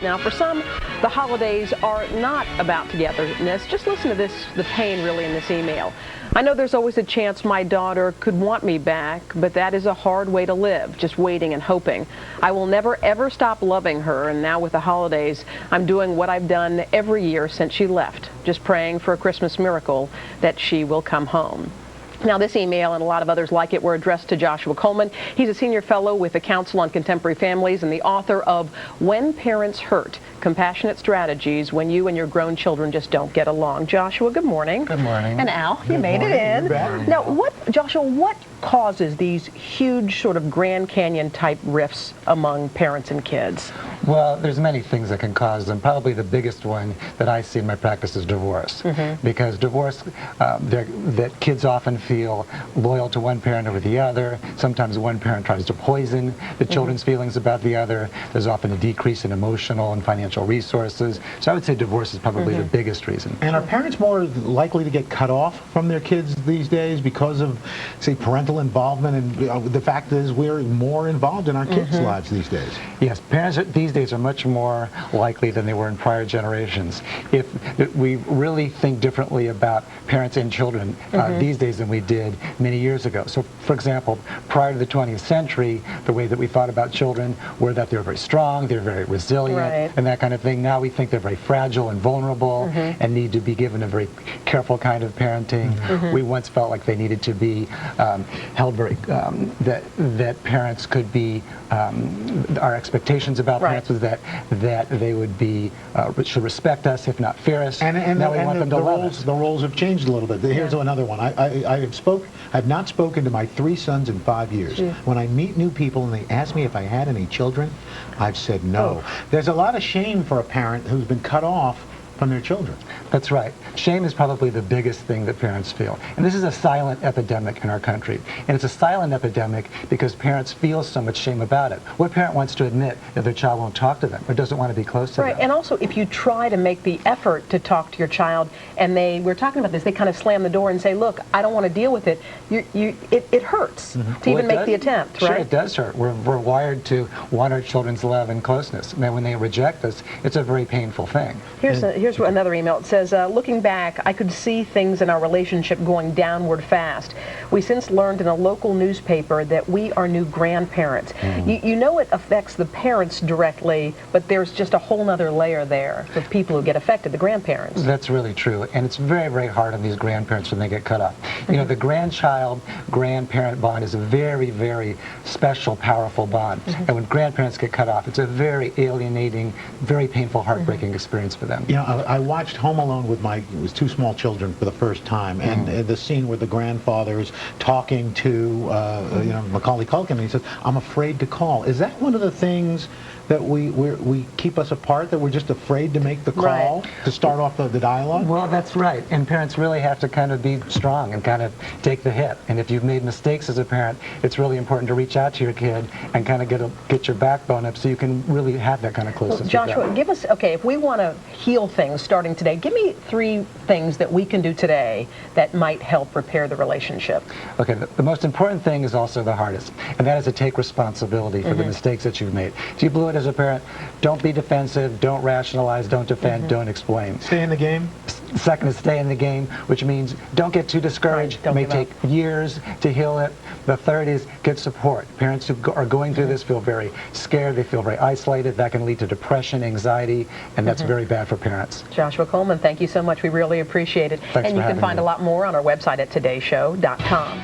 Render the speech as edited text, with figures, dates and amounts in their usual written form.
Now, for some, the holidays are not about togetherness. Just listen to this, the pain really in this email. I know there's always a chance my daughter could want me back, but that is a hard way to live, just waiting and hoping. I will never ever stop loving her, and now with the holidays, I'm doing what I've done every year since she left, just praying for a Christmas miracle that she will come home. Now, this email and a lot of others like it were addressed to Joshua Coleman. He's a senior fellow with the Council on Contemporary Families and the author of When Parents Hurt, Compassionate Strategies When You and Your Grown Children Just Don't Get Along. Joshua, good morning. Good morning. And Al, you made it in. Now, Joshua, what causes these huge sort of Grand Canyon type rifts among parents and kids? Well, there's many things that can cause them. Probably the biggest one that I see in my practice is divorce. Because divorce, that kids often feel loyal to one parent over the other. Sometimes one parent tries to poison the children's feelings about the other. There's often a decrease in emotional and financial resources. So I would say divorce is probably the biggest reason. And are parents more likely to get cut off from their kids these days because of, say, parental involvement? And the fact is we're more involved in our kids' lives these days. Yes, parents these days are much more likely than they were in prior generations. If we really think differently about parents and children these days than we did many years ago. So, for example, prior to the 20th century, the way that we thought about children were that they were very strong, they're very resilient, and that kind of thing. Now we think they're very fragile and vulnerable and need to be given a very careful kind of parenting. We once felt like they needed to be held very, that parents could be, our expectations about parents was that they would be, should respect us, if not fear us. And now we want them to love us. The roles have changed a little bit. Here's another one. I've not spoken to my 3 sons in 5 years. When I meet new people and they ask me if I had any children, I've said no. There's a lot of shame for a parent who's been cut off from their children. That's right. Shame is probably the biggest thing that parents feel. And this is a silent epidemic in our country. And it's a silent epidemic because parents feel so much shame about it. What parent wants to admit that their child won't talk to them or doesn't want to be close to them? And also, if you try to make the effort to talk to your child and we're talking about this, they kind of slam the door and say, look, I don't want to deal with it, it hurts to even make the attempt, right? Sure, it does hurt. We're wired to want our children's love and closeness. And then when they reject us, it's a very painful thing. Here's another email. It says, looking back, I could see things in our relationship going downward fast. We since learned in a local newspaper that we are new grandparents. You know it affects the parents directly, but there's just a whole nother layer there of people who get affected, the grandparents. That's really true. And it's very, very hard on these grandparents when they get cut off. You know, the grandchild-grandparent bond is a very, very special, powerful bond. And when grandparents get cut off, it's a very alienating, very painful, heartbreaking experience for them. You know, I watched Home Alone with my 2 small children for the first time, and the scene where the grandfather's talking to Macaulay Culkin, and he says, "I'm afraid to call." Is that one of the things that we keep us apart, that we're just afraid to make the call to start off the dialogue? Well, that's right. And parents really have to kind of be strong and kind of take the hit. And if you've made mistakes as a parent, it's really important to reach out to your kid and kind of get your backbone up so you can really have that kind of closeness. Well, Joshua, give us, if we want to heal things starting today, give me 3 things that we can do today that might help repair the relationship. Okay, the most important thing is also the hardest, and that is to take responsibility for the mistakes that you've made. If you blew it as a parent, don't be defensive, don't rationalize, don't defend, don't explain. Stay in the game. Second is stay in the game, which means don't get too discouraged. It may take years to heal it. The third is get support. Parents who are going through this feel very scared, they feel very isolated. That can lead to depression, anxiety, and that's very bad for parents. Joshua Coleman, thank you so much. We really appreciate it. Thanks and you for can find me. a lot more on our website at todayshow.com.